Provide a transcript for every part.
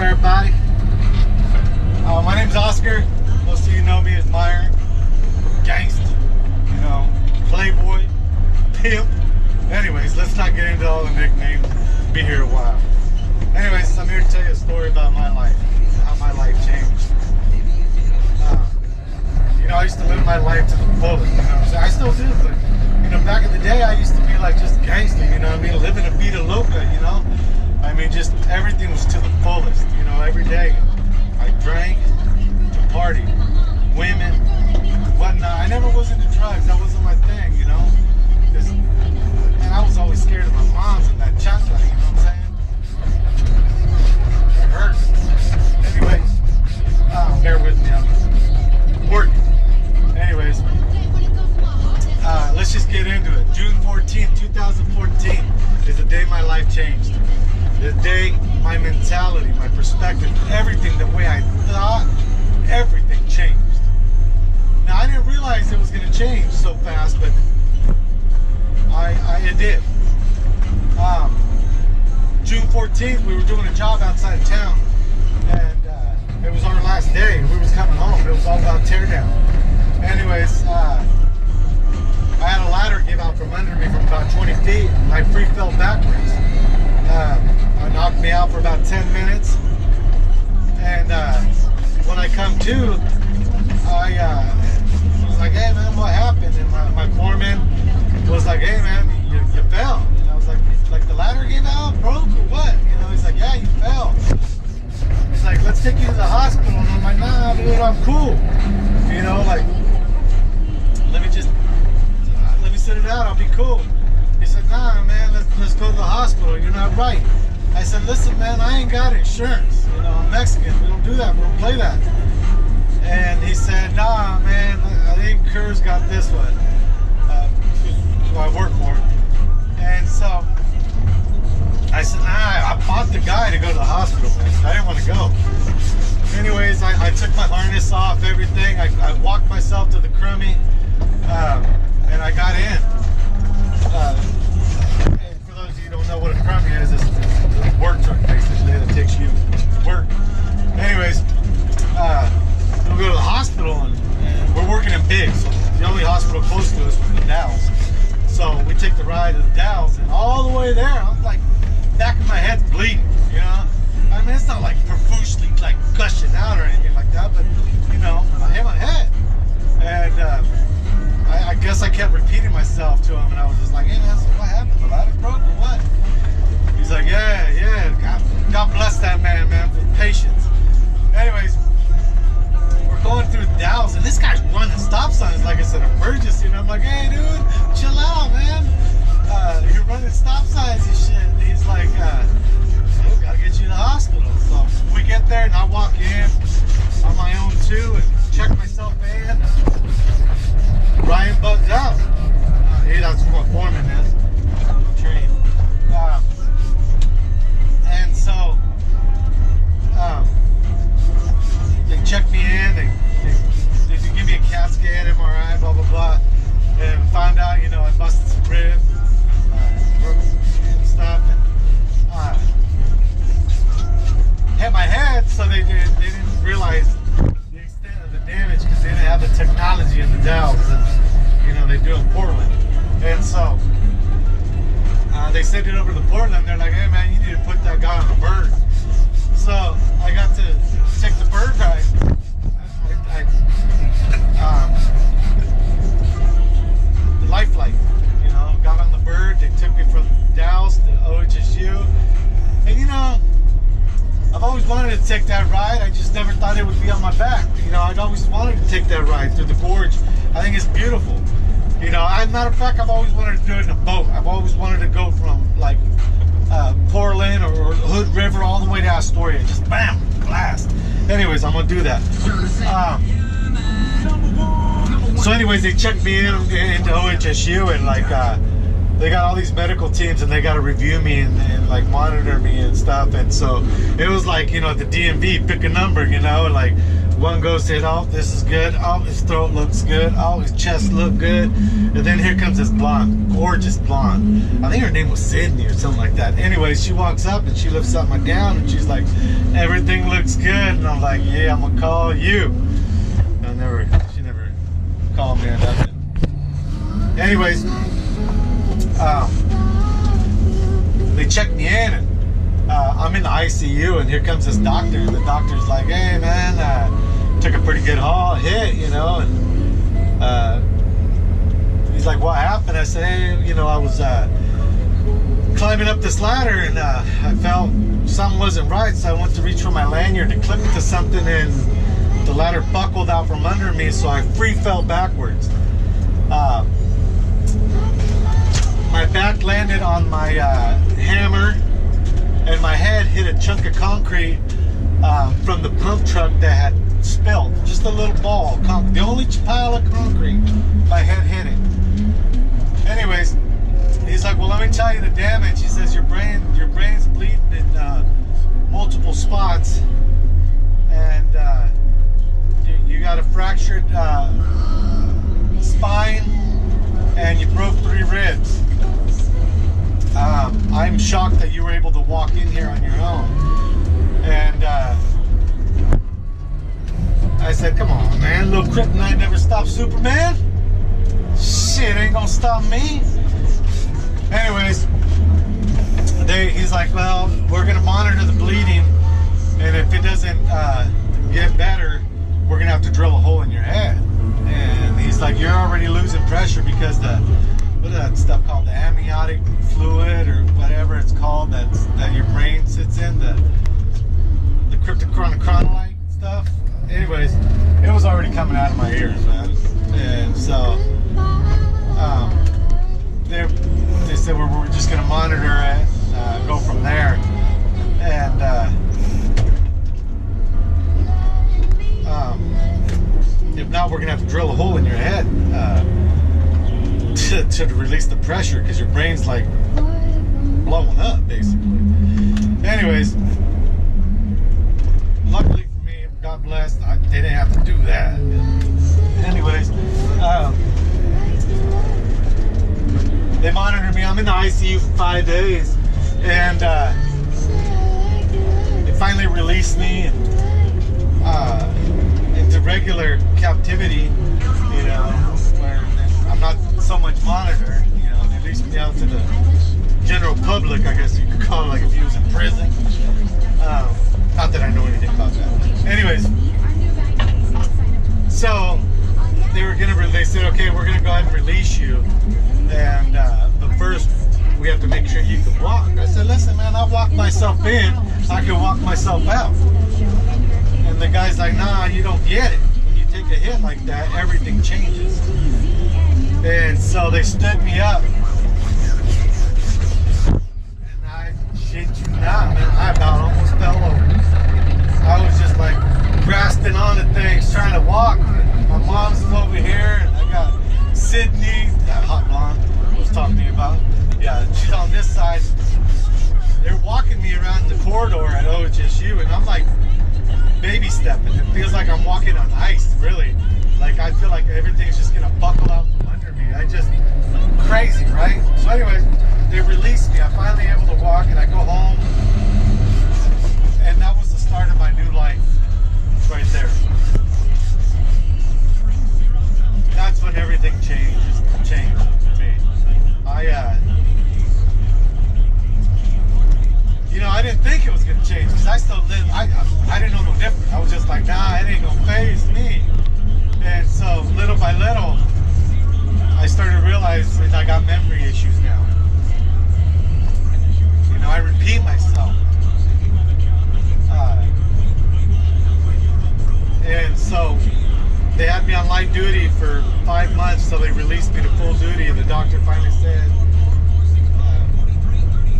everybody? My name's Oscar. Most of you know me as Meyer. Gangsta, you know, Playboy, Pimp. Anyways, let's not get into all the nicknames. Be here a while. Anyways, I'm here to tell you a story about my life, how my life changed. You know, I used to live my life to the fullest, you know. So I still do, but, you know, back in the day, I used to be like just gangster, you know what I mean? Living a vida loca, you know? I mean, just everything was to the fullest, you know, every day. I drank, to party, women, whatnot. I never was into drugs. That wasn't my thing, you know? And I was always scared of my moms and that chakra, you know what I'm saying? It hurt. Anyways, bear with me, I'm working. Anyways, let's just get into it. June 14th, 2014 is the day my life changed. The day my mentality, my perspective, everything, the way I thought, everything changed. Now, I didn't realize it was going to change so fast, but it did. June 14th, we were doing a job outside of town, and it was our last day. We was coming home. It was all about teardown. Anyways, I had a ladder give out from under me from about 20 feet, and I free fell backwards. It knocked me out for about 10 minutes, and when I come to, I was like, hey man, what happened? And my foreman was like, hey man, you fell. And I was like the ladder gave out, broke or what? You know, he's like, yeah, you fell. He's like, let's take you to the hospital. And I'm like, nah, dude, I'm cool. You know, like, let me sit it out, I'll be cool. He said, nah, man, let's go to the hospital. You're not right. I said, listen, man, I ain't got insurance. You know, I'm Mexican. We don't do that. We don't play that. And he said, nah, man, I think Kerr's got this one. Who I work for. And so I said, nah, I bought the guy to go to the hospital, man. I didn't want to go. Anyways, I took my harness off, everything. I walked myself to the crummy, and I got in. And for those of you who don't know what a crummy is, it's a work truck basically that takes you to work. Anyways, we'll go to the hospital, and we're working in Biggs, so the only hospital close to us was the Dalles. So we take the ride to the Dalles, and all the way there, I'm like, back of my head's bleeding, you know? I mean, it's not like profusely like gushing out or anything like that, but, you know, I hit my head. And I guess I kept repeating myself to him, and I was just like, hey man, so what happened? The ladder broke or what? He's like, yeah, God bless that man with patience. Anyways, we're going through the Dalles, and this guy's running stop signs like it's an emergency, and I'm like, hey dude, chill out, man. You're running stop signs and shit. And he's like, we gotta get you to the hospital. So we get there, and I walk in on my own too, and check myself in. Ryan bugs out. That's what foreman is. Trained. And so they checked me in. They give me a CAT scan, MRI, blah blah blah, and found out, you know, I busted some ribs, broke and stuff, and hit my head. So they didn't realize the extent of the damage because they didn't have the technology in the Dalles that, you know, they do in Portland. And so they sent it over to Portland. They're like, hey man, you need to put that guy on the bird. So I got to take the bird ride. The life flight, you know, got on the bird. They took me from Dalles to OHSU. And you know, I've always wanted to take that ride. I just never thought it would be on my back. You know, I'd always wanted to take that ride through the gorge. I think it's beautiful. You know, as a matter of fact, I've always wanted to do it in a boat. I've always wanted to go from like Portland or Hood River all the way to Astoria. Just bam, blast. Anyways, I'm gonna do that. So anyways, they checked me into OHSU, and like they got all these medical teams, and they got to review me and like monitor me and stuff. And so it was like, you know, at the DMV, pick a number, you know, like one goes to, oh, this is good. Oh, his throat looks good. Oh, his chest looked good. And then here comes this blonde, gorgeous blonde. I think her name was Sydney or something like that. Anyway, she walks up and she lifts up my gown and she's like, everything looks good. And I'm like, yeah, I'm gonna call you. She never called me or nothing. Anyways, they checked me in and I'm in the ICU, and here comes this doctor, and the doctor's like, hey man, took a pretty good hit, you know, and he's like, what happened? I said, hey, you know, I was climbing up this ladder and I felt something wasn't right, so I went to reach for my lanyard to clip it to something, and the ladder buckled out from under me, so I free fell backwards. My back landed on my hammer, and my head hit a chunk of concrete from the pump truck that had spilled. Just a little ball, the only pile of concrete. My head hit it. Anyways, he's like, well, let me tell you the damage. He says your brain's bleeding in multiple spots, and you got a fractured spine, and you broke 3 ribs. I'm shocked that you were able to walk in here on your own. And I said, come on, man, little kryptonite never stops Superman. Shit, ain't gonna stop me. Anyways, he's like, well, we're gonna monitor the bleeding, and if it doesn't get better, we're gonna have to drill a hole in your head. And he's like, you're already losing pressure because what is that stuff called, the amniotic fluid or whatever it's called, that your brain sits in, the cryptochronolite stuff. Anyways, it was already coming out of my ears, man. And so they said we're just gonna monitor it, go from there, and if not, we're gonna have to drill a hole in your head to release the pressure, because your brain's like blowing up, basically. Anyways, luckily for me, God bless, they didn't have to do that. Anyways, they monitored me. I'm in the ICU for 5 days, and they finally released me into regular captivity, you know, where I'm not so much monitored. You know, they released me out to the general public, I guess you could call it, like if he was in prison. Not that I know anything about that. Anyways, so they said, okay, we're gonna go ahead and release you, and but first we have to make sure you can walk. I said, listen, man, I walk myself in, I can walk myself out. And the guy's like, nah, you don't get it. When you take a hit like that, everything changes. And so they stood me up. And I shit you not, man, I about almost fell over. I was just like grasping onto things, trying to walk. My mom's over here, and I got Sydney, that hot blonde I was talking to you about. Yeah, she's on this side. They're walking me around the corridor at OHSU, and I'm like baby stepping. It feels like I'm walking on ice, really. Like I feel like everything's just gonna buckle out from under me. Crazy, right? So anyways, they released me. I'm finally able to walk, and I go home, and that was the start of my new life, right there. That's when everything changed for me. You know, I didn't think it was gonna change, because I still lived. I didn't know no different. I was just like, nah, it ain't gonna faze me. And so little by little, I started realizing I got memory issues now. You know, I repeat myself. And so they had me on light duty for 5 months, so they released me to full duty, and the doctor finally said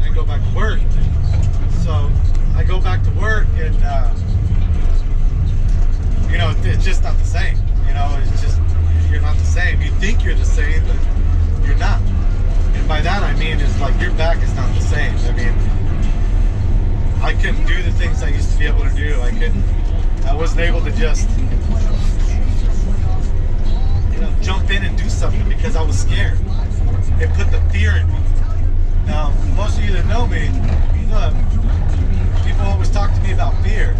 I go back to work. So I go back to work, and you know, it's just not the same. You know, it's just, you're not the same. You think you're the same, but you're not. And by that I mean, it's like your back is not the same. I mean, I couldn't do the things I used to be able to do. I wasn't able to just jump in and do something because I was scared. It put the fear in me. Now, most of you that know me, people always talk to me about fear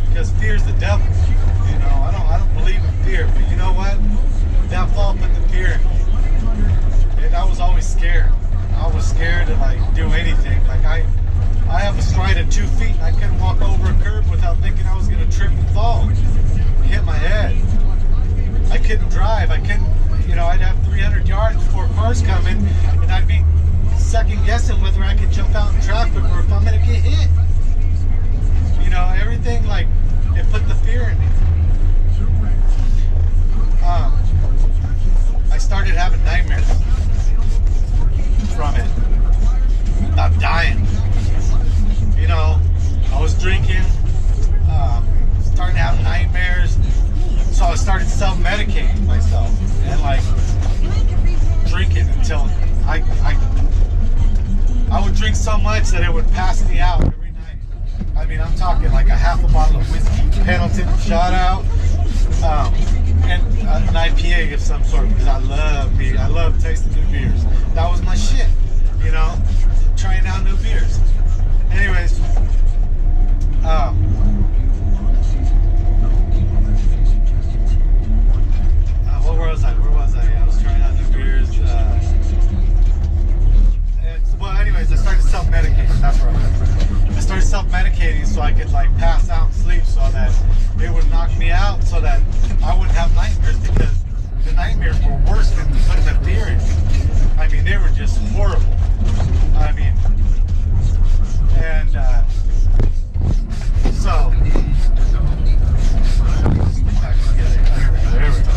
because fear is the devil. I don't believe in fear, but you know what? That fall put the fear in me. And I was always scared. I was scared to do anything. I have a stride of 2 feet and I couldn't walk over a curb without thinking I was going to trip and fall and hit my head. I couldn't drive. I couldn't, I'd have 300 yards before cars come in and I'd be second guessing whether I could jump out in traffic or if I'm going to get hit. Everything it put the fear in me. I started having nightmares from it. About dying. I was drinking, starting to have nightmares, so I started self-medicating myself and drinking until I would drink so much that it would pass me out every night. I mean, I'm talking a half a bottle of whiskey, Pendleton, shout out, and an IPA of some sort because I love tasting new beers. That was my shit, trying out new beers. Anyways, where was I? I was trying out new beers. Anyways, I started self-medicating. That's where I was. I started self-medicating so I could pass out and sleep so that it would knock me out so that I wouldn't have nightmares because the nightmares were worse than putting the fear in me. I mean, they were just horrible. I mean, and so there we go.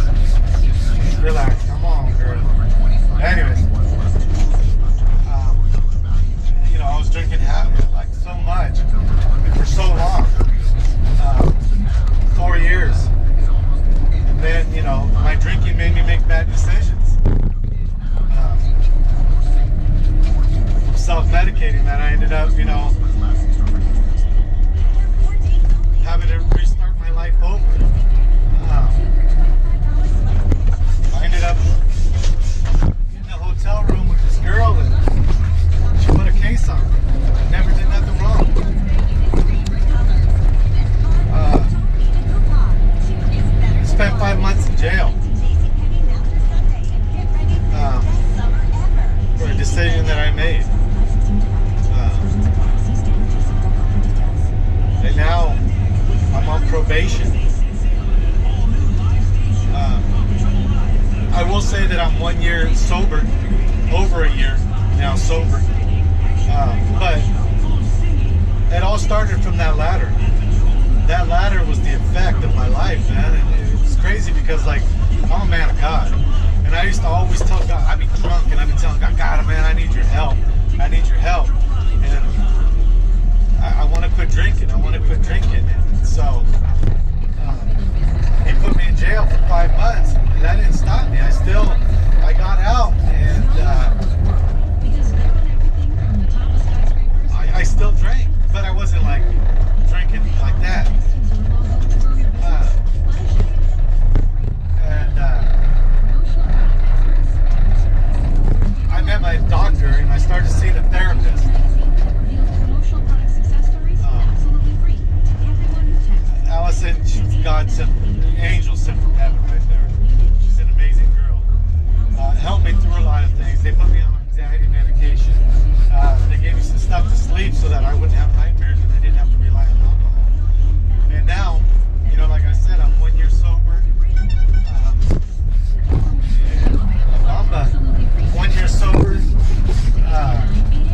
Relax, come on, girl. Anyways, I was drinking so much for so long, 4 years, and then my drinking made me make bad decisions. Self-medicating that I ended up, having to restart my life over. I ended up in a hotel room with this girl and she put a case on me. I never did nothing wrong. Spent 5 months in jail for a decision that I made. And now I'm on probation. I will say that I'm 1 year sober, over a year now sober. But it all started from that ladder. That ladder was the effect of my life, man. And it was crazy because I'm a man of God. And I used to always tell God, I'd be drunk and I'd be telling God, man, I need your help. I need your help. And I want to quit drinking. And so he put me in jail for 5 months. And that didn't stop me. I got out and I still drank, but I wasn't drinking like that. I met my doctor and I started seeing a therapist. Allison, God sent, angel sent from heaven right there. She's an amazing girl. Helped me through a lot of things. They put me on anxiety medication. They gave me some stuff to sleep so that I wouldn't have nightmares and I didn't have to rely on alcohol. And now, like I said, I'm 1 year sober. I'm 1 year sober.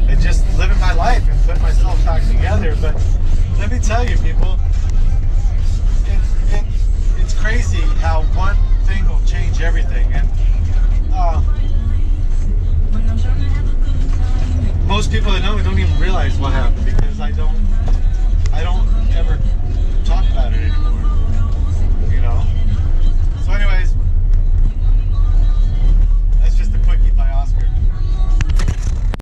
And just living my life and putting myself back together. But let me tell you, people, it's crazy how one thing will change everything. And most people that know me don't even realize what happened because I don't